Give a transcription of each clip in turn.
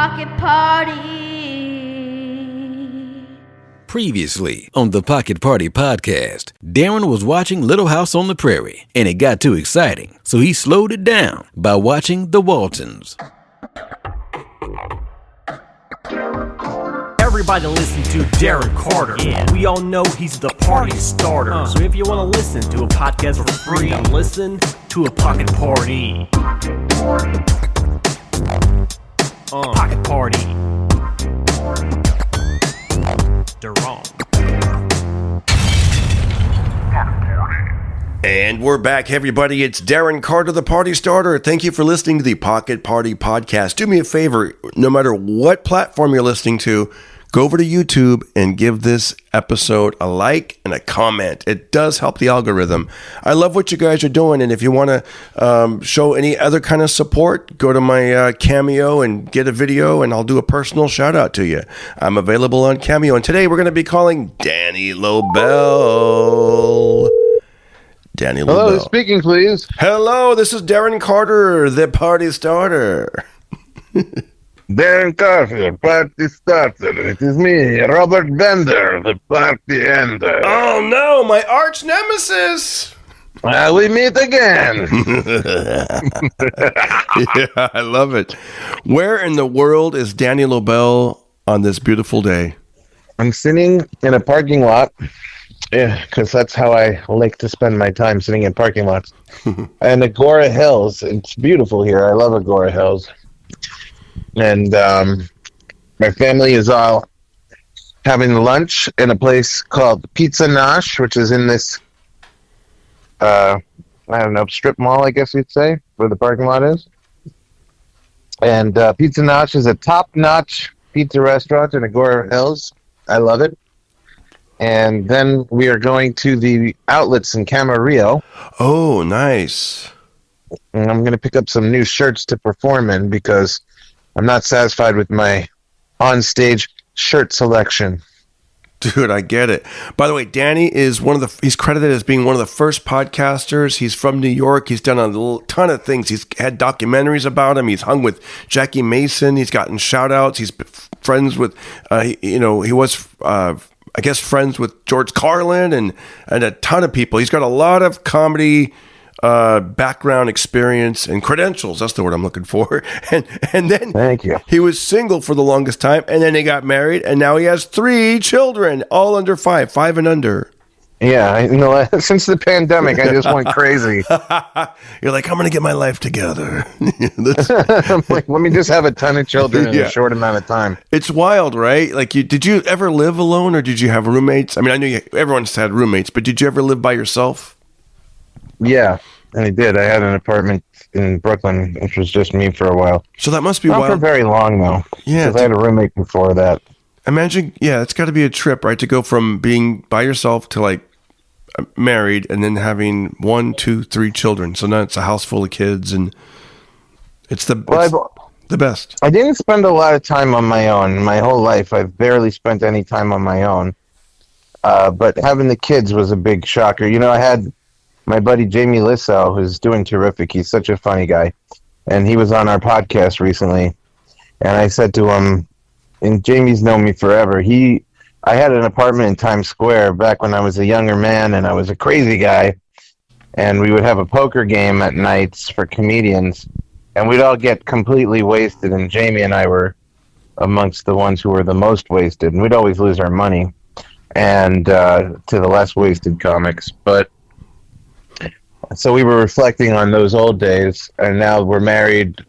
Pocket Party. Previously on the Pocket Party podcast, Darren was watching Little House on the Prairie, and it got too exciting, so he slowed it down by watching The Waltons. Everybody listen to Darren Carter. Yeah. We all know he's the party starter. So if you want to listen to a podcast for free, then listen to a Pocket Party. Pocket Party. Darren. And we're back, everybody. It's Darren Carter, the party starter. Thank you for listening to the Pocket Party podcast. Do me a favor, no matter what platform you're listening to, go over to YouTube and give this episode a like and a comment. It does help the algorithm. I love what you guys are doing, and if you want to show any other kind of support, go to my Cameo and get a video, and I'll do a personal shout out to you. I'm available on Cameo, and today we're going to be calling Danny Lobell. Danny Lobell. Hello, speaking, please. Hello, this is Darren Carter, the party starter. Darren Carter, party starter. It is me, Robert Bender, the party ender. Oh no, my arch nemesis. We meet again. Yeah, I love it. Where in the world is Danny Lobell on this beautiful day? I'm sitting in a parking lot. Yeah, because that's how I like to spend my time, sitting in parking lots. And Agora Hills. It's beautiful here. I love Agora Hills. And my family is all having lunch in a place called Pizza Nosh, which is in this, I don't know, strip mall, I guess you'd say, where the parking lot is. And Pizza Nosh is a top-notch pizza restaurant in Agora Hills. I love it. And then we are going to the outlets in Camarillo. Oh, nice. And I'm going to pick up some new shirts to perform in because I'm not satisfied with my on-stage shirt selection. Dude, I get it. By the way, Danny is he's credited as being one of the first podcasters. He's from New York. He's done a ton of things. He's had documentaries about him. He's hung with Jackie Mason. He's gotten shout outs. He's friends with, he was, I guess, friends with George Carlin and a ton of people. He's got a lot of comedy background experience and credentials. That's the word I'm looking for. And then Thank you. He was single for the longest time, and then he got married, and now he has 3 children, all under 5 and under. Yeah, since the pandemic, I just went crazy. You're like, I'm going to get my life together. I'm like, let me just have a ton of children in a short amount of time. It's wild, right? Like, did you ever live alone, or did you have roommates? I mean, I know everyone's had roommates, but did you ever live by yourself? Yeah, I did. I had an apartment in Brooklyn, which was just me for a while. So that must be Not wild. for very long, though. Yeah. Because I had a roommate before that. Imagine, it's got to be a trip, right? To go from being by yourself to, like, married and then having 1, 2, 3 children. So now it's a house full of kids, and it's the best. I didn't spend a lot of time on my own. My whole life, I've barely spent any time on my own. But having the kids was a big shocker. You know, I had my buddy Jamie Lissow, who's doing terrific. He's such a funny guy. And he was on our podcast recently. And I said to him, and Jamie's known me forever, I had an apartment in Times Square back when I was a younger man, and I was a crazy guy. And we would have a poker game at nights for comedians. And we'd all get completely wasted. And Jamie and I were amongst the ones who were the most wasted. And we'd always lose our money and to the less wasted comics. But so we were reflecting on those old days, and now we're married.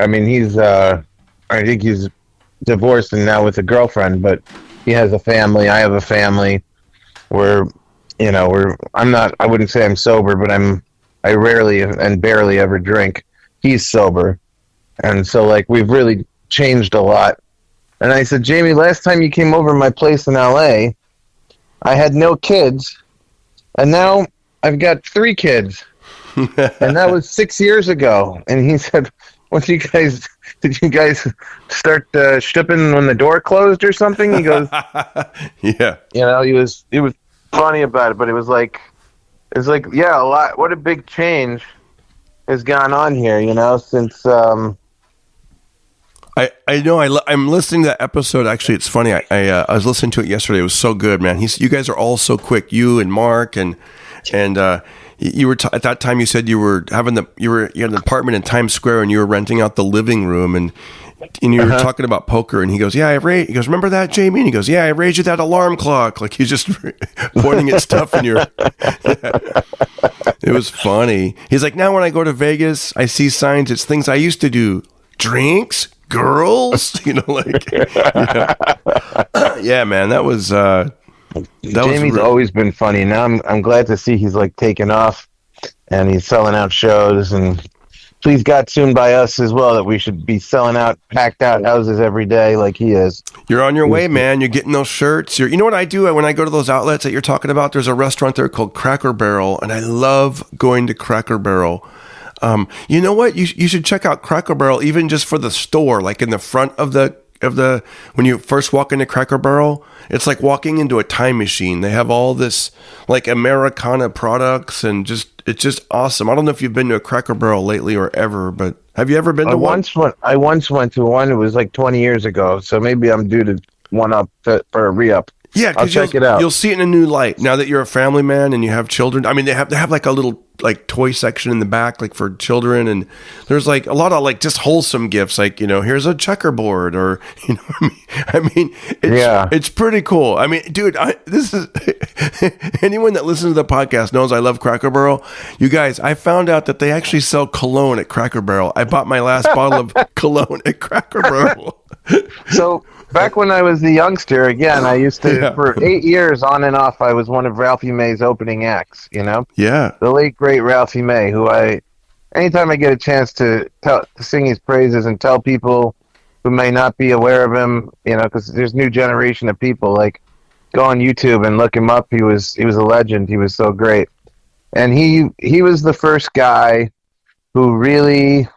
I mean, I think he's divorced and now with a girlfriend, but he has a family. I have a family. I wouldn't say I'm sober, but I rarely and barely ever drink. He's sober. And so, like, we've really changed a lot. And I said, Jamie, last time you came over to my place in LA, I had no kids, and now I've got 3 kids, and that was 6 years ago. And he said, did you guys start shipping when the door closed or something? He goes, yeah. You know, he was funny about it, but it was like, yeah, a lot. What a big change has gone on here, you know, since. I know I'm listening to that episode. Actually, it's funny. I was listening to it yesterday. It was so good, man. You guys are all so quick. You and Mark and you were at that time. You said you had an apartment in Times Square and you were renting out the living room and you were talking about poker and he goes, yeah, he goes, remember that, Jamie? And he goes, yeah, I raised you that alarm clock. Like he's just pointing at stuff in your. It was funny. He's like, now when I go to Vegas, I see signs. It's things I used to do. Drinks, girls, like. Yeah, man, that was. Jamie's always been funny. Now I'm glad to see he's like taking off, and he's selling out shows. And please God, soon by us as well, that we should be selling out, packed out houses every day like he is. You're on your way, man. You're getting those shirts. You know what I do when I go to those outlets that you're talking about? There's a restaurant there called Cracker Barrel, and I love going to Cracker Barrel. You know what? You should check out Cracker Barrel even just for the store, like in the front of the when you first walk into Cracker Barrel, it's like walking into a time machine. They have all this like Americana products and it's just awesome. I don't know if you've been to a Cracker Barrel lately or ever, but have you ever been to one? I once went to one. It was like 20 years ago, so maybe I'm due to one up for a re-up. Yeah, I'll check it out. You'll see it in a new light now that you're a family man and you have children. I mean, they have like a little like toy section in the back, like for children, and there's like a lot of like just wholesome gifts, like here's a checkerboard, or it's pretty cool. I mean, dude, this is anyone that listens to the podcast knows I love Cracker Barrel. You guys, I found out that they actually sell cologne at Cracker Barrel. I bought my last bottle of cologne at Cracker Barrel. So back when I was a youngster, again, I used to, for 8 years on and off, I was one of Ralphie May's opening acts, Yeah. The late, great Ralphie May, who anytime I get a chance to sing his praises and tell people who may not be aware of him, because there's a new generation of people, like, go on YouTube and look him up. He was a legend. He was so great. And he was the first guy who really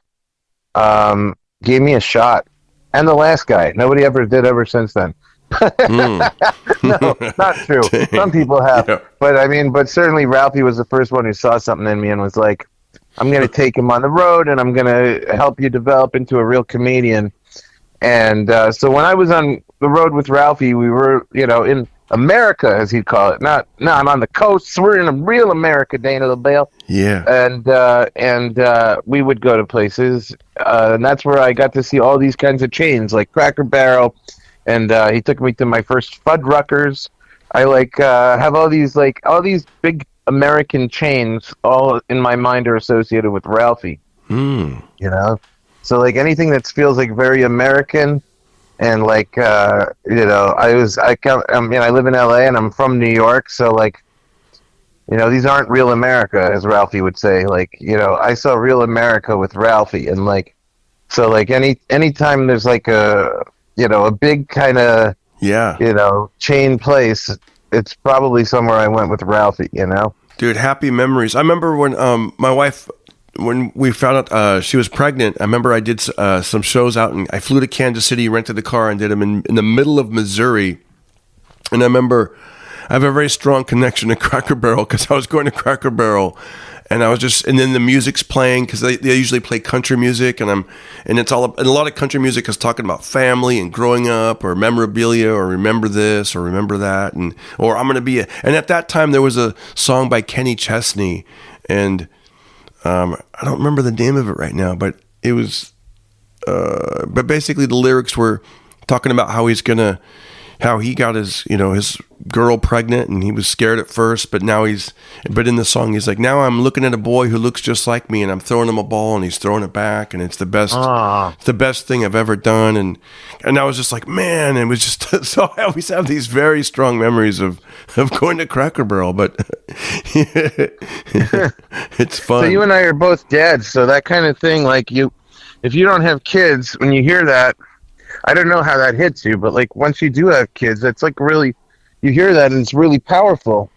gave me a shot. And the last guy. Nobody ever did ever since then. No, not true. Some people have. Yeah. But certainly Ralphie was the first one who saw something in me and was like, I'm going to take him on the road and I'm going to help you develop into a real comedian. And so when I was on the road with Ralphie, we were, in America, as he'd call it. Not on the coast. We're in a real America, Dana Lobell. Yeah. And we would go to places, and that's where I got to see all these kinds of chains, like Cracker Barrel, and he took me to my first Fuddruckers. I have all these big American chains, all in my mind are associated with Ralphie. So like anything that feels like very American. And I live in LA and I'm from New York, so these aren't real America, as Ralphie would say. I saw real America with Ralphie, and anytime there's a big kind of chain place, it's probably somewhere I went with Ralphie. Dude, happy memories. I remember when my wife. When we found out she was pregnant, I remember I did some shows out, and I flew to Kansas City, rented a car, and did them in the middle of Missouri. And I remember I have a very strong connection to Cracker Barrel because I was going to Cracker Barrel, and and then the music's playing because they usually play country music, and a lot of country music is talking about family and growing up or memorabilia or remember this or remember that, or I'm gonna be and at that time there was a song by Kenny Chesney, and I don't remember the name of it right now, but it was, but basically the lyrics were talking about how he got his girl pregnant, and he was scared at first, but but in the song he's like, now I'm looking at a boy who looks just like me, and I'm throwing him a ball, and he's throwing it back, and it's the best, it's the best thing I've ever done, and I was just like, man, it was just so I always have these very strong memories of going to Cracker Barrel, but it's fun. So you and I are both dads, so that kind of thing, if you don't have kids, when you hear that, I don't know how that hits you, but once you do have kids, it's really, you hear that and it's really powerful.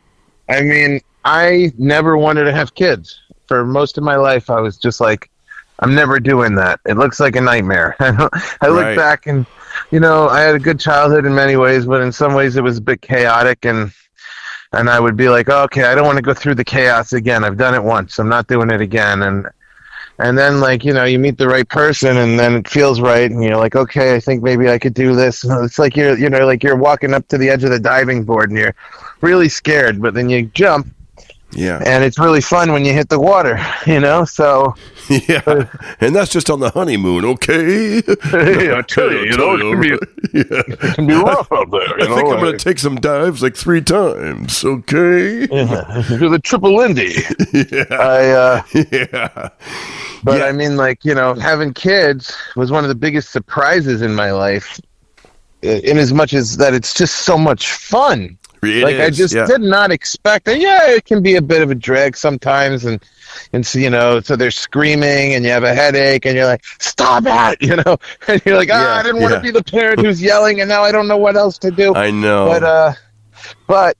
I mean, I never wanted to have kids. For most of my life, I was just I'm never doing that. It looks like a nightmare. I look back and, I had a good childhood in many ways, but in some ways it was a bit chaotic, and I would be like, okay, I don't want to go through the chaos again. I've done it once. I'm not doing it again. And then, like, you meet the right person, and then it feels right, and you're like, okay, I think maybe I could do this. And it's like you're walking up to the edge of the diving board, and you're really scared, but then you jump, Yeah. and it's really fun when you hit the water, So Yeah. And that's just on the honeymoon, okay? I tell you, it can be rough out there. I think I'm going to take some dives like 3 times, okay? Do the triple Lindy. Yeah. But I mean, like, having kids was one of the biggest surprises in my life, in as much as that it's just so much fun. I just did not expect it. Yeah, it can be a bit of a drag sometimes, and so, so they're screaming, and you have a headache, and you're like, stop it, and you're like, I didn't want to be the parent who's yelling, and now I don't know what else to do. I know. But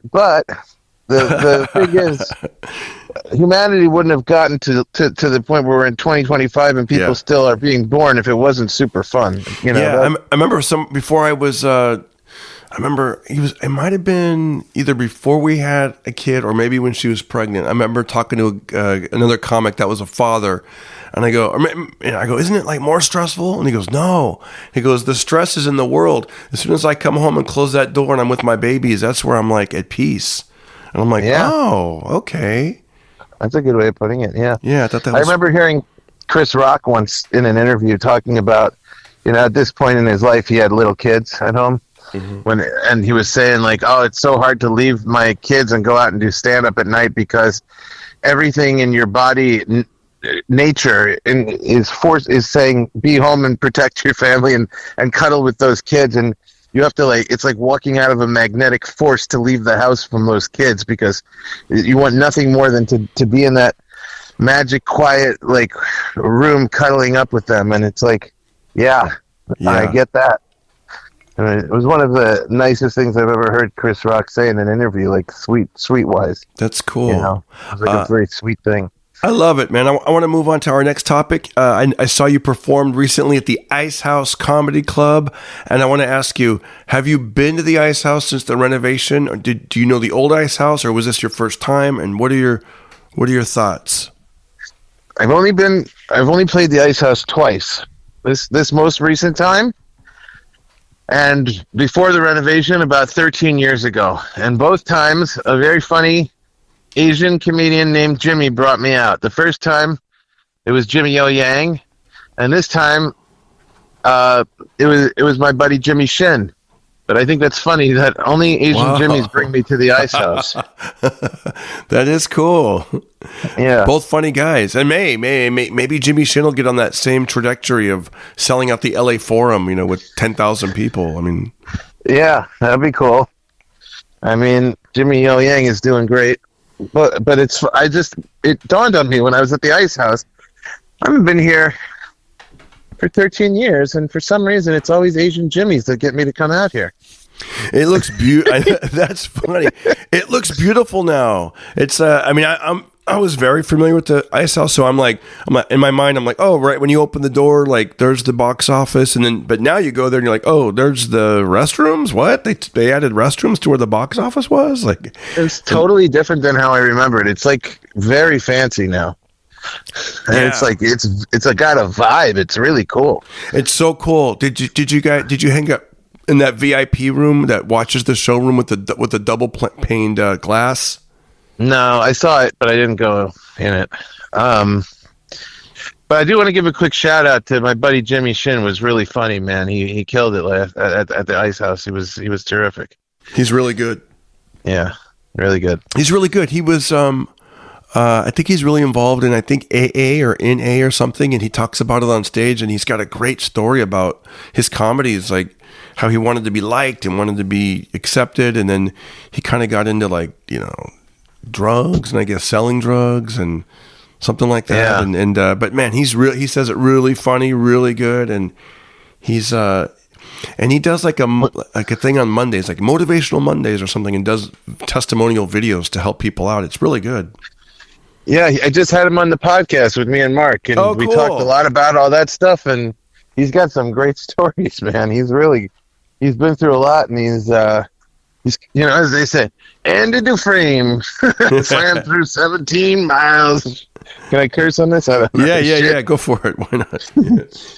the thing is, humanity wouldn't have gotten to the point where we're in 2025 and people still are being born if it wasn't super fun. I remember before I was. I remember it might have been either before we had a kid or maybe when she was pregnant. I remember talking to another comic that was a father, and I go, isn't it like more stressful? And he goes, no. He goes, the stress is in the world. As soon as I come home and close that door and I'm with my babies, that's where I'm like at peace. And I'm like, oh, okay. That's a good way of putting it. Yeah. Yeah, I thought that was. I remember hearing Chris Rock once in an interview talking about, at this point in his life, he had little kids at home. Mm-hmm. And he was saying, like, oh, it's so hard to leave my kids and go out and do stand-up at night because everything in your body, nature, is saying be home and protect your family and cuddle with those kids, and you have to, like, it's like walking out of a magnetic force to leave the house from those kids because you want nothing more than to be in that magic, quiet, like, room cuddling up with them, and it's like, I get that. And it was one of the nicest things I've ever heard Chris Rock say in an interview, like sweet wise. That's cool. It was like a very sweet thing. I love it, man. I want to move on to our next topic. I saw you performed recently at the Ice House Comedy Club, and I want to ask you, have you been to the Ice House since the renovation? Or do you know the old Ice House, or was this your first time? And what are your thoughts? I've only played the Ice House twice. This most recent time, and before the renovation about 13 years ago. And both times, a very funny Asian comedian named Jimmy brought me out. The first time, it was Jimmy O Yang, and this time, it was my buddy Jimmy Shin. But I think that's funny that only Asian Jimmys bring me to the Ice House. That is cool. Yeah. Both funny guys. And maybe Jimmy Shin will get on that same trajectory of selling out the LA Forum, with 10,000 people. I mean. Yeah, that'd be cool. I mean, Jimmy O Yang is doing great. But it dawned on me when I was at the Ice House. I haven't been here for 13 years, and for some reason it's always Asian Jimmys that get me to come out here. It looks beautiful. That's funny. It looks beautiful now. It's I was very familiar with the Ice House, so I'm in my mind I'm like, oh, right, when you open the door, like, there's the box office, but now you go there and you're like, oh, there's the restrooms. What, they added restrooms to where the box office was? Like, it's totally different than how I remembered. It's like very fancy now. And it's like it's got a vibe. It's really cool. It's so cool. Did you hang up in that VIP room that watches the showroom with the double paned glass? No, I saw it, but I didn't go in it. But I do want to give a quick shout out to my buddy Jimmy Shin. It was really funny, man. He killed it at the Ice House. He was terrific. He's really good. Yeah, really good. He's really good. He was I think he's really involved in, I think, AA or NA or something, and he talks about it on stage, and he's got a great story about his comedies, like how he wanted to be liked and wanted to be accepted, and then he kind of got into, like, drugs, and I guess selling drugs and something like that. Yeah. But man, he says it really funny, really good, and he's and he does like a thing on Mondays, like Motivational Mondays or something, and does testimonial videos to help people out. It's really good. Yeah, I just had him on the podcast with me and Mark, and we talked a lot about all that stuff, and he's got some great stories, man. He's been through a lot, and he's as they say, Andy Dufresne swam through 17 miles. Can I curse on this? Yeah. Go for it. Why not?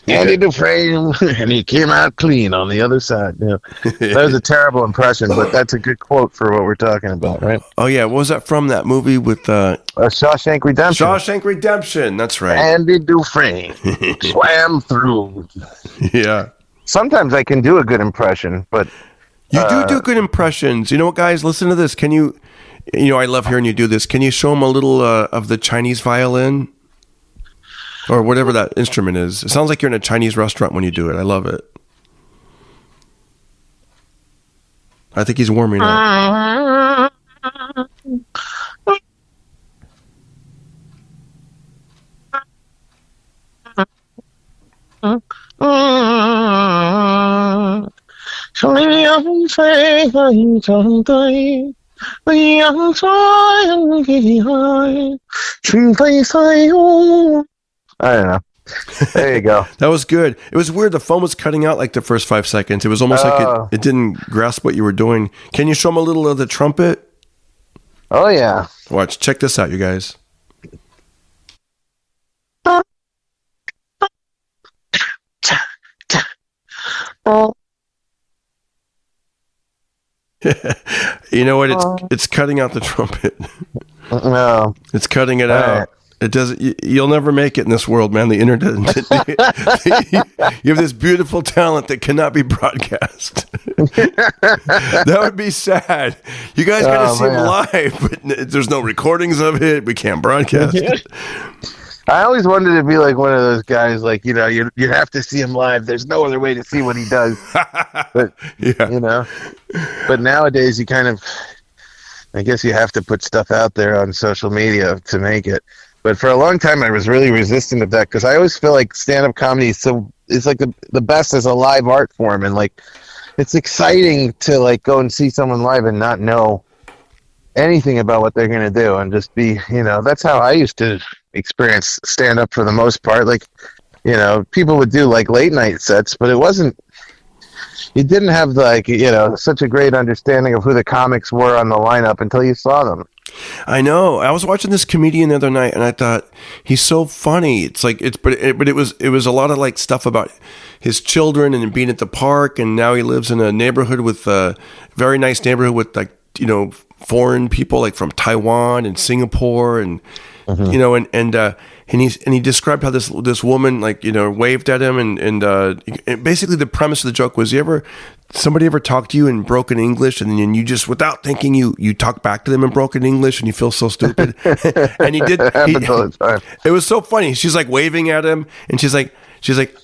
Andy Dufresne, and he came out clean on the other side. You know, that was a terrible impression, but that's a good quote for what we're talking about, right? Oh yeah, what was that from? That movie with Shawshank Redemption. Shawshank Redemption. That's right. Andy Dufresne swam through. Yeah. Sometimes I can do a good impression, but you do good impressions. You know what, guys? Listen to this. Can you? You know, I love hearing you do this. Can you show them a little of the Chinese violin? Or whatever that instrument is. It sounds like you're in a Chinese restaurant when you do it. I love it. I think he's warming up. I don't know. There you go. That was good. It was weird. The phone was cutting out like the first 5 seconds. It was almost like it didn't grasp what you were doing. Can you show them a little of the trumpet? Oh, yeah. Watch. Check this out, you guys. You know what? It's cutting out the trumpet. No. It's cutting it out. Right. It doesn't. You'll never make it in this world, man. The internet. You have this beautiful talent that cannot be broadcast. That would be sad. You guys got to see him live, but there's no recordings of it. We can't broadcast it. I always wanted to be like one of those guys, like, you know, you have to see him live. There's no other way to see what he does. But, you know, but nowadays you kind of, I guess you have to put stuff out there on social media to make it. But for a long time, I was really resistant of that because I always feel like stand-up comedy is like the best as a live art form. And, like, it's exciting to, like, go and see someone live and not know anything about what they're going to do and just be, you know, that's how I used to experience stand-up for the most part. Like, you know, people would do, like, late-night sets, but you didn't have, like, you know, such a great understanding of who the comics were on the lineup until you saw them. I know. I was watching this comedian the other night, and I thought he's so funny. It's like but it was a lot of like stuff about his children and being at the park, and now he lives in a neighborhood with a very nice neighborhood with, like, you know, foreign people like from Taiwan and Singapore and you know and he described how this woman, like, you know, waved at him and basically the premise of the joke was, somebody ever talked to you in broken English and then you just, without thinking, you talk back to them in broken English and you feel so stupid. And he did. It was so funny. She's like waving at him and she's like,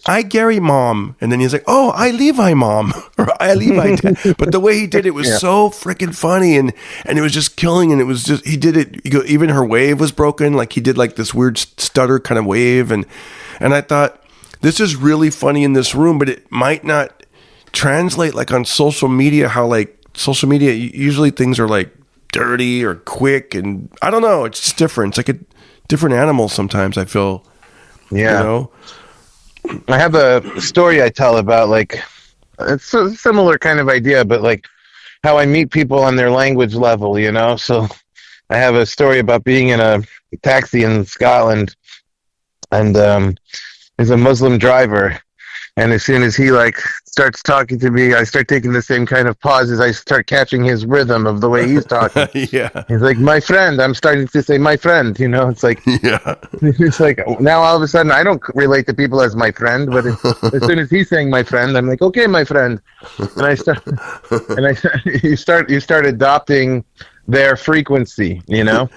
I Gary mom, and then he's like, oh, I Levi mom, or I Levi dad. But the way he did it was so freaking funny, and it was just killing. And it was just, he did it. Even her wave was broken. Like, he did like this weird stutter kind of wave, and I thought, this is really funny in this room, but it might not translate like on social media. How like social media, usually things are like dirty or quick, and I don't know. It's just different. It's like a different animal sometimes. I feel, you know. I have a story I tell about, like, it's a similar kind of idea, but like how I meet people on their language level, you know? So I have a story about being in a taxi in Scotland, and there's a Muslim driver, and as soon as he, like, starts talking to me, I start taking the same kind of pauses. I start catching his rhythm of the way he's talking. Yeah. He's like, my friend. I'm starting to say, my friend, you know? It's like, it's like, now all of a sudden I don't relate to people as my friend, but as soon as he's saying my friend, I'm like, okay, my friend. And you start adopting their frequency, you know?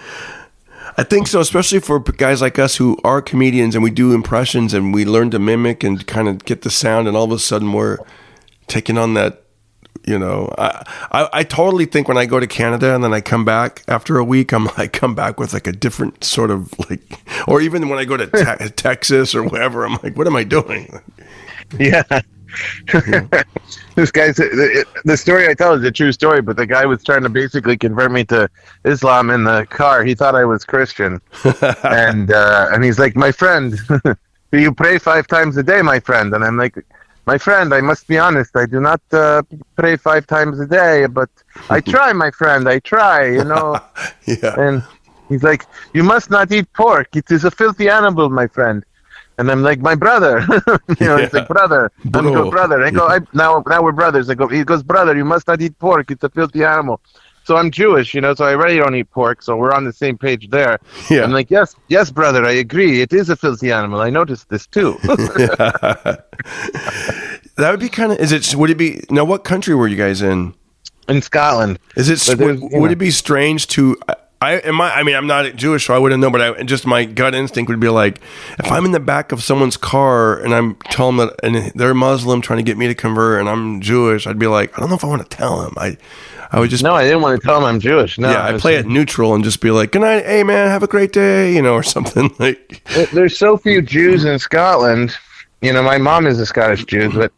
I think so, especially for guys like us who are comedians and we do impressions and we learn to mimic and kind of get the sound, and all of a sudden we're taking on that, you know. I totally think when I go to Canada and then I come back after a week, I come back with like a different sort of like, or even when I go to Texas or wherever, I'm like, what am I doing? Yeah. This guy's, the story I tell is a true story, but the guy was trying to basically convert me to Islam in the car. He thought I was Christian, and he's like, my friend, do you pray 5 times a day, my friend? And I'm like, my friend, I must be honest, I do not pray 5 times a day, but I try, my friend, I try, you know. Yeah. And He's like, you must not eat pork. It is a filthy animal, my friend. And I'm like, my brother. He's like, brother. I go, brother. I go, now we're brothers. He goes, brother, you must not eat pork. It's a filthy animal. So I'm Jewish, so I already don't eat pork. So we're on the same page there. Yeah. I'm like, yes, brother, I agree. It is a filthy animal. I noticed this too. That would be kind of, would it be, now what country were you guys in? In Scotland. Would it be strange to, I'm not Jewish, so I wouldn't know, but just my gut instinct would be like, if I'm in the back of someone's car and I'm telling them that, and they're Muslim trying to get me to convert, and I'm Jewish, I'd be like, I don't know if I want to tell them. I would just... No, I didn't want to tell them I'm Jewish. No, yeah, I play it neutral and just be like, good night, hey man, have a great day, or something like. There's so few Jews in Scotland. My mom is a Scottish Jew, but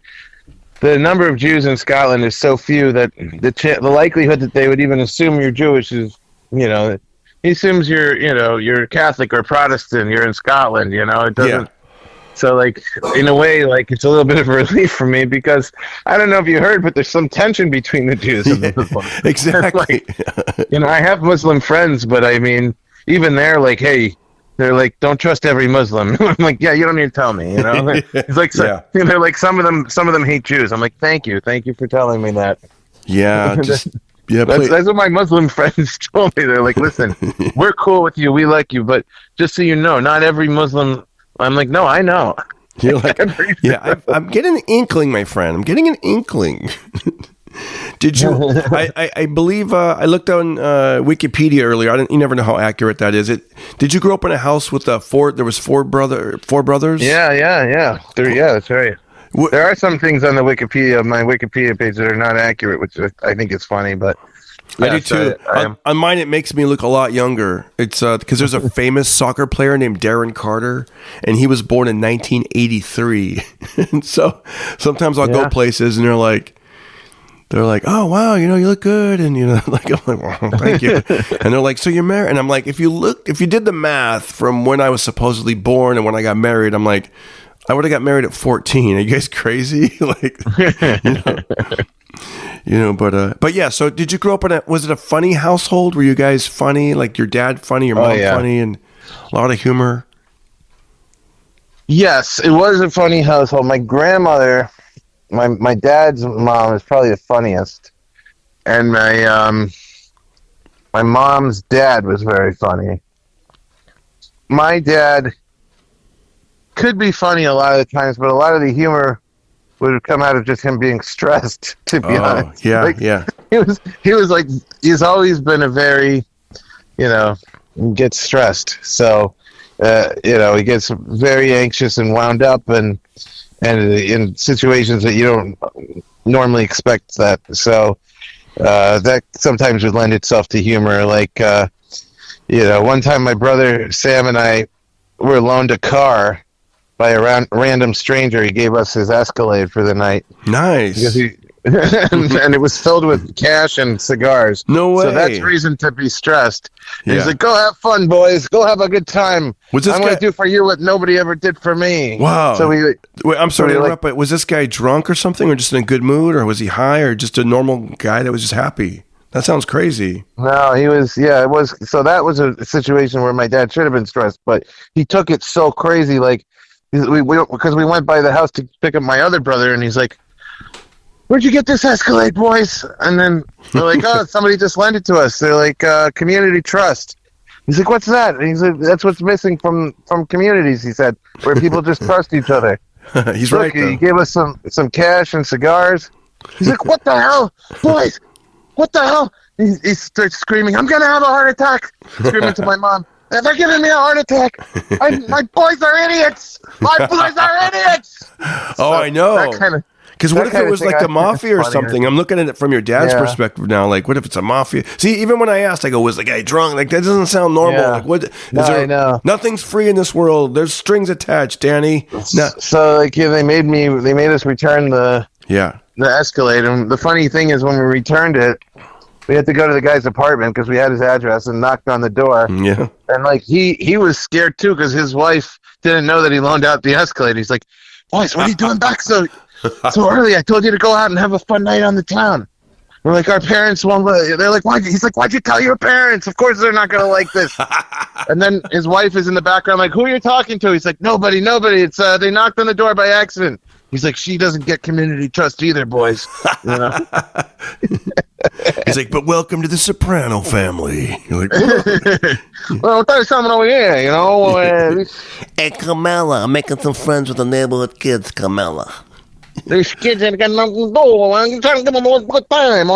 the number of Jews in Scotland is so few that the likelihood that they would even assume you're Jewish is, he assumes you're Catholic or Protestant, you're in Scotland, it doesn't. Yeah. So, in a way, it's a little bit of a relief for me because I don't know if you heard, but there's some tension between the Jews and the Muslims. Exactly. I have Muslim friends, but I mean, even they're like, hey, they're like, don't trust every Muslim. I'm like, yeah, you don't need to tell me, It's like, they're like, some of them hate Jews. I'm like, thank you for telling me that. Yeah, that's what my Muslim friends told me. They're like, listen, we're cool with you, we like you, but just so you know, not every Muslim. I'm like, no, I know. You're like, yeah, I'm getting an inkling, my friend. I'm getting an inkling. Did you? I believe I looked on Wikipedia earlier. You never know how accurate that is. Did you grow up in a house with there was four brothers? Yeah. That's right. There are some things on my Wikipedia page that are not accurate, which I think is funny, but. I do too. On mine, it makes me look a lot younger. It's because there's a famous soccer player named Darren Carter, and he was born in 1983. And so sometimes I'll go places, and they're like, "Oh wow, you look good," and I'm like, "Well, thank you." And they're like, "So you're married?" And I'm like, if you did the math from when I was supposedly born and when I got married, I'm like, I would have got married at 14. Are you guys crazy? But yeah, so did you grow up was it a funny household? Were you guys funny? Like your dad funny, your mom funny, and a lot of humor? Yes, it was a funny household. My grandmother, my dad's mom is probably the funniest. And my mom's dad was very funny. My dad could be funny a lot of the times, but a lot of the humor would come out of just him being stressed, to be honest. Yeah. He was like, he's always been a very, gets stressed. So, he gets very anxious and wound up and in situations that you don't normally expect that. So, that sometimes would lend itself to humor. One time my brother Sam and I were loaned a car by a random stranger. He gave us his Escalade for the night. Nice. And it was filled with cash and cigars. No way. So that's reason to be stressed. Yeah. He's like, go have fun, boys. Go have a good time. I'm going to do for you what nobody ever did for me. Wow. So wait, I'm sorry to interrupt, but was this guy drunk or something, or just in a good mood, or was he high, or just a normal guy that was just happy? That sounds crazy. No, he was, it was. So that was a situation where my dad should have been stressed, but he took it so crazy, because we went by the house to pick up my other brother, and he's like, where'd you get this Escalade, boys? And then they're like, oh, somebody just lent it to us. They're like, community trust. He's like, what's that? And he's like, that's what's missing from communities, he said, where people just trust each other. He's right, though. He gave us some cash and cigars. He's like, what the hell? Boys, what the hell? He starts screaming, I'm going to have a heart attack. Screaming to my mom. They're giving me a heart attack. My boys are idiots. My boys are idiots. Oh, I know. Because what if it was like the mafia or something? I'm looking at it from your dad's perspective now. Like, what if it's a mafia? See, even when I asked, I go, was the guy drunk? Like, that doesn't sound normal. Yeah. Like, what? I know. Nothing's free in this world. There's strings attached, Danny. So, they made us return the Escalade. And the funny thing is, when we returned it, we had to go to the guy's apartment because we had his address and knocked on the door. Yeah. And he was scared too because his wife didn't know that he loaned out the Escalade. He's like, boys, what are you doing back so early? I told you to go out and have a fun night on the town. We're like, our parents won't. They're like, why? He's like, why'd you tell your parents? Of course they're not gonna like this. And then his wife is in the background, like, who are you talking to? He's like, nobody. It's they knocked on the door by accident. He's like, she doesn't get community trust either, boys. You know? He's like, but welcome to the Soprano family. You're like, well, there's something over here, you know. Hey, Carmela, I'm making some friends with the neighborhood kids, Carmela. These kids ain't got nothing to do. I'm trying to give them a good time.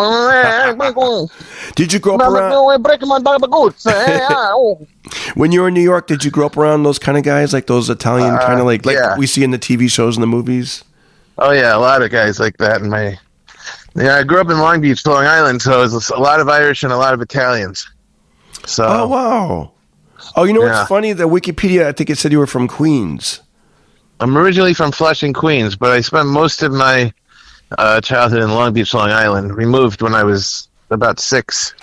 did you grow up around? Breaking my boots. When you were in New York, did you grow up around those kind of guys, like those Italian kind of like we see in the TV shows and the movies? Oh yeah, a lot of guys like that. I grew up in Long Beach, Long Island, so it was a lot of Irish and a lot of Italians. So. Oh wow. Oh, you know what's funny? The Wikipedia, I think it said you were from Queens. I'm originally from Flushing, Queens, but I spent most of my childhood in Long Beach, Long Island. We moved when I was about 6.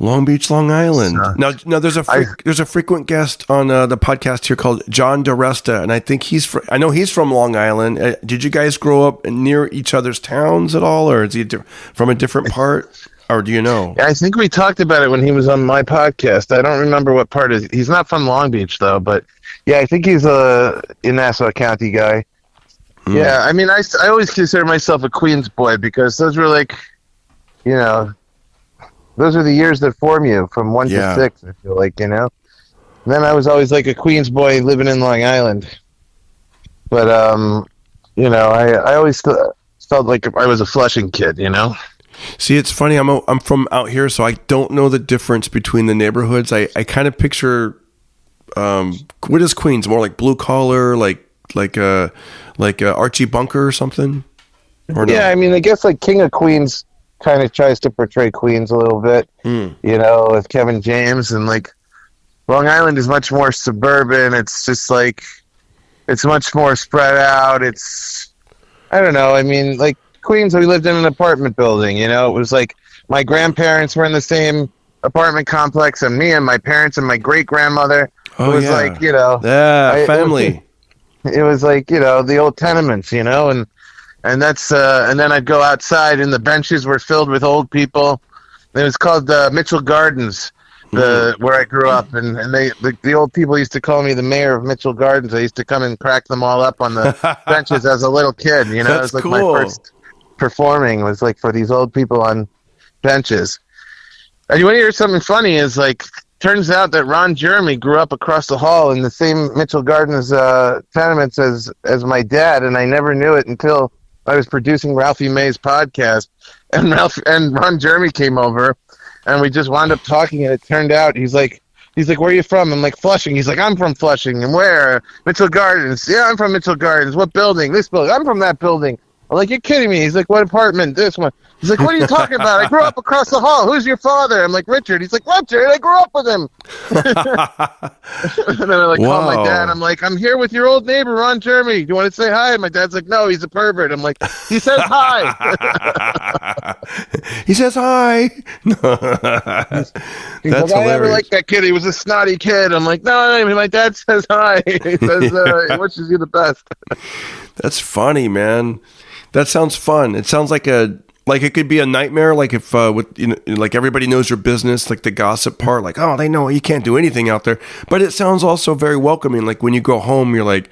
Long Beach, Long Island. Now there's a frequent guest on the podcast here called John DeResta, and I think I know he's from Long Island. Did you guys grow up near each other's towns at all, or is he from a different part, or do you know? I think we talked about it when he was on my podcast. I don't remember what part he's not from Long Beach though, but yeah, I think he's a Nassau County guy. Yeah, I mean, I always consider myself a Queens boy because those were like, you know. Those are the years that form you from 1 to 6, I feel like, you know? And then I was always like a Queens boy living in Long Island. But, you know, I always felt like I was a Flushing kid, you know? See, it's funny. I'm from out here, so I don't know the difference between the neighborhoods. I kind of picture, what is Queens? More like blue collar, like Archie Bunker or something? Or no? Yeah, I mean, I guess like King of Queens kind of tries to portray Queens a little bit, you know, with Kevin James, and like Long Island is much more suburban. It's just like, it's much more spread out. It's, I don't know. I mean, like Queens, we lived in an apartment building, you know, it was like my grandparents were in the same apartment complex, and me and my parents and my great grandmother. It was like, you know, family. It was like, you know, the old tenements, you know, and that's and then I'd go outside and the benches were filled with old people. It was called Mitchell Gardens, where I grew up, and the old people used to call me the mayor of Mitchell Gardens. I used to come and crack them all up on the benches as a little kid. You know, it was like my first performing was like for these old people on benches. And you want to hear something funny? Is like, turns out that Ron Jeremy grew up across the hall in the same Mitchell Gardens tenements as my dad, and I never knew it until I was producing Ralphie May's podcast, and Ron Jeremy came over, and we just wound up talking, and it turned out he's like, where are you from? I'm like, Flushing. He's like, I'm from Flushing. And where? Mitchell Gardens. Yeah, I'm from Mitchell Gardens. What building? This building. I'm from that building. I'm like, you're kidding me. He's like, what apartment? This one. He's like, what are you talking about? I grew up across the hall. Who's your father? I'm like, Richard. He's like, Richard, I grew up with him. And then I call my dad. I'm like, I'm here with your old neighbor, Ron Jeremy. Do you want to say hi? My dad's like, no, he's a pervert. I'm like, he says hi. He says hi. He's That's like, I never hilarious. liked that kid. He was a snotty kid. I'm like, no, my dad says hi. He says he wishes you the best. That's funny, man. That sounds fun. It sounds like it could be a nightmare. Like if with, you know, like everybody knows your business, like the gossip part, like, oh, they know you can't do anything out there. But it sounds also very welcoming. Like when you go home, you're like,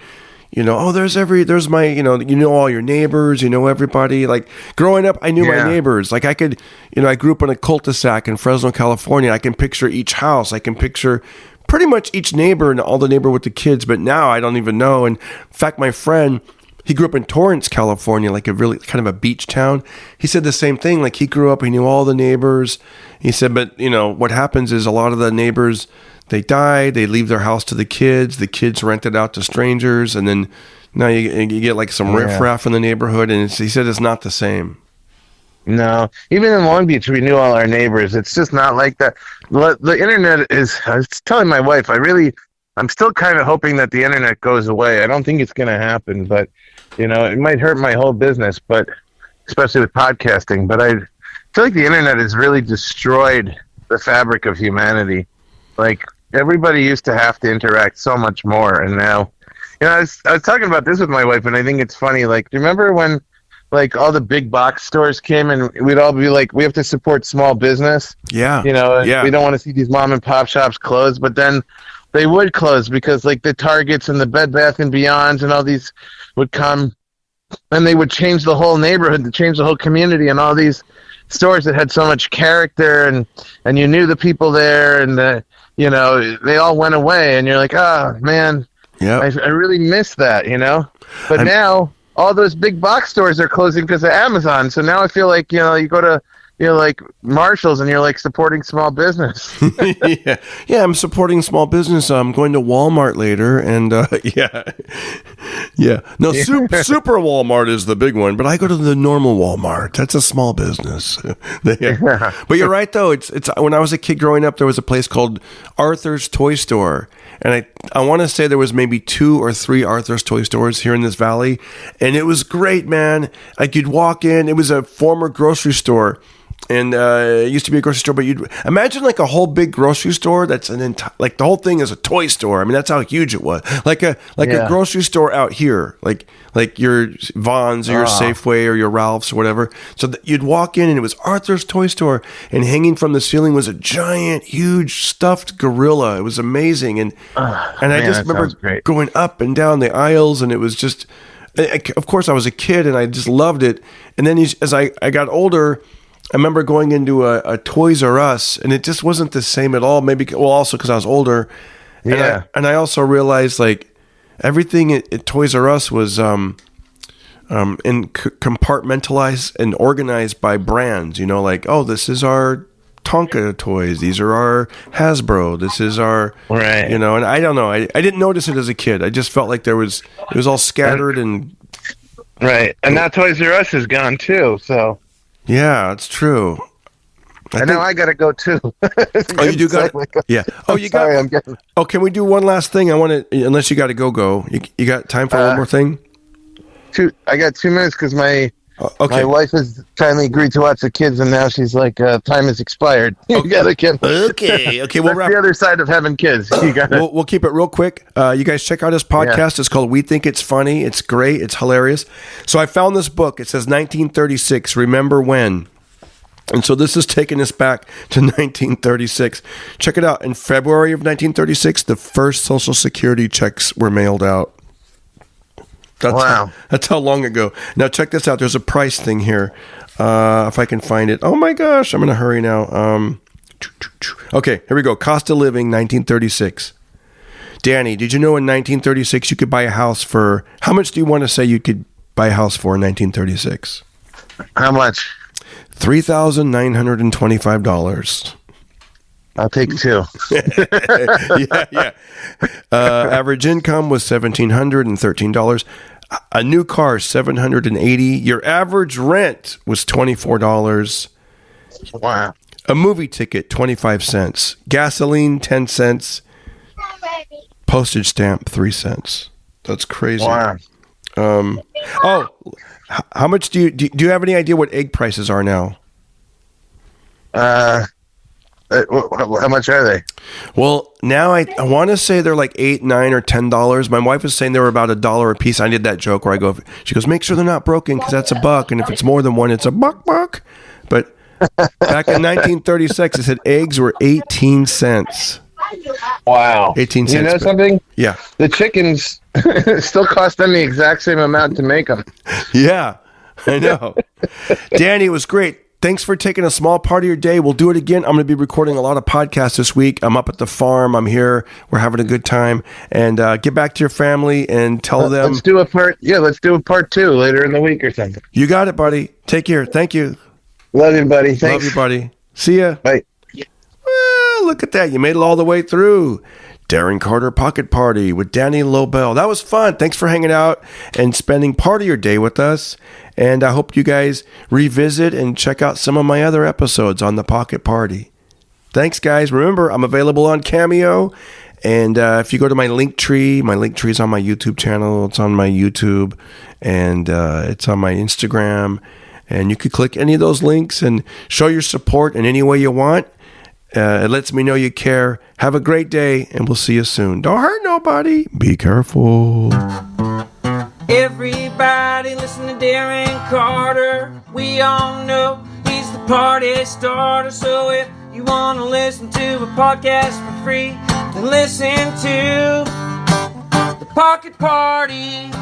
you know, oh, there's my, you know all your neighbors, you know everybody. Like growing up, I knew my neighbors. Like I could, you know, I grew up in a cul-de-sac in Fresno, California. I can picture each house. I can picture pretty much each neighbor and all the neighbor with the kids. But now I don't even know. And in fact, my friend, he grew up in Torrance, California, like a really kind of a beach town. He said the same thing. Like he grew up, he knew all the neighbors. He said, but you know, what happens is a lot of the neighbors, they die, they leave their house to the kids rent it out to strangers. And then now you get like some riffraff in the neighborhood. And he said it's not the same. No, even in Long Beach, we knew all our neighbors. It's just not like that. The internet is, I was telling my wife, I'm still kind of hoping that the internet goes away. I don't think it's going to happen, but you know, it might hurt my whole business, but especially with podcasting. But I feel like the internet has really destroyed the fabric of humanity. Like everybody used to have to interact so much more, and now, you know, I was talking about this with my wife, and I think it's funny. Like, do you remember when like all the big box stores came, and we'd all be like, we have to support small business. Yeah. You know, Yeah. we don't want to see these mom and pop shops close, but then they would close because like the Targets and the Bed Bath and Beyonds and all these would come, and they would change the whole neighborhood, to change the whole community, and all these stores that had so much character, and you knew the people there, and you know, they all went away, and you're like, oh man, Yeah. I really miss that, you know. But now all those big box stores are closing because of Amazon. So now I feel like, you know, you go to, you know, like Marshall's, and you're like supporting small business. Yeah, I'm supporting small business. I'm going to Walmart later, and yeah. No, Super Walmart is the big one, but I go to the normal Walmart. That's a small business. But you're right, though. It's when I was a kid growing up, there was a place called Arthur's Toy Store, and I want to say there was maybe 2 or 3 Arthur's Toy Stores here in this valley, and it was great, man. Like you'd walk in, it was a former grocery store. And it used to be a grocery store, but you'd imagine like a whole big grocery store that's like the whole thing is a toy store. I mean, that's how huge it was. Like a grocery store out here, like your Vons or your Safeway or your Ralph's or whatever. So you'd walk in, and it was Arthur's Toy Store, and hanging from the ceiling was a giant, huge stuffed gorilla. It was amazing, and I just remember going up and down the aisles, and it was just. Of course, I was a kid, and I just loved it. And then as I got older, I remember going into a Toys R Us, and it just wasn't the same at all. Maybe, well, also because I was older. Yeah. And I also realized, like, everything at Toys R Us was compartmentalized and organized by brands. You know, like, oh, this is our Tonka toys. These are our Hasbro. This is our, right. You know, and I don't know. I didn't notice it as a kid. I just felt like it was all scattered and. Right. And now Toys R Us is gone, too, so. Yeah, it's true. Now I gotta go too. Oh, you do got it? Yeah. Oh, you got. I'm getting. Oh, can we do one last thing? I want to. Unless you got to go. You got time for one more thing? I got 2 minutes because my wife has kindly agreed to watch the kids, and now she's like, time has expired. You gotta get. Okay. We'll That's the other side of having kids. You got. We'll keep it real quick. You guys check out his podcast. Yeah. It's called We Think It's Funny. It's great. It's hilarious. So I found this book. It says 1936. Remember when? And so this is taking us back to 1936. Check it out. In February of 1936, the first Social Security checks were mailed out. That's how long ago. Now check this out. There's a price thing here. If I can find it. Oh my gosh, I'm in a hurry now. Okay, here we go. Cost of living, 1936. Danny, did you know in 1936 you could buy a house for, how much do you want to say you could buy a house for in 1936? How much? $3,925. I'll take 2. Yeah. Average income was $1,713. A new car, $780. Your average rent was $24. Wow. A movie ticket, 25 cents. Gasoline, 10 cents. Postage stamp, 3 cents. That's crazy. Wow. How much do you have any idea what egg prices are now? How much are they? Well, now I want to say they're like $8, $9, or $10. My wife was saying they were about $1 a piece. I did that joke where she goes, make sure they're not broken because that's $1, and if it's more than one, it's $1. But back in 1936, it said eggs were 18 cents. Wow. 18 cents. You know something? Yeah. The chickens still cost them the exact same amount to make them. Yeah, I know. Danny, it was great. Thanks for taking a small part of your day. We'll do it again. I'm going to be recording a lot of podcasts this week. I'm up at the farm. I'm here. We're having a good time. And get back to your family and tell them. Let's do a part 2 later in the week or something. You got it, buddy. Take care. Thank you. Love you, buddy. Thanks. Love you, buddy. See ya. Bye. Well, look at that. You made it all the way through. Darren Carter Pocket Party with Danny Lobell. That was fun. Thanks for hanging out and spending part of your day with us. And I hope you guys revisit and check out some of my other episodes on the Pocket Party. Thanks, guys. Remember, I'm available on Cameo. And if you go to my link tree is on my YouTube channel. It's on my YouTube. And it's on my Instagram. And you could click any of those links and show your support in any way you want. It lets me know you care. Have a great day, and we'll see you soon. Don't hurt nobody. Be careful. Everybody listen to Darren Carter. We all know he's the party starter. So if you want to listen to a podcast for free, then listen to the Pocket Party.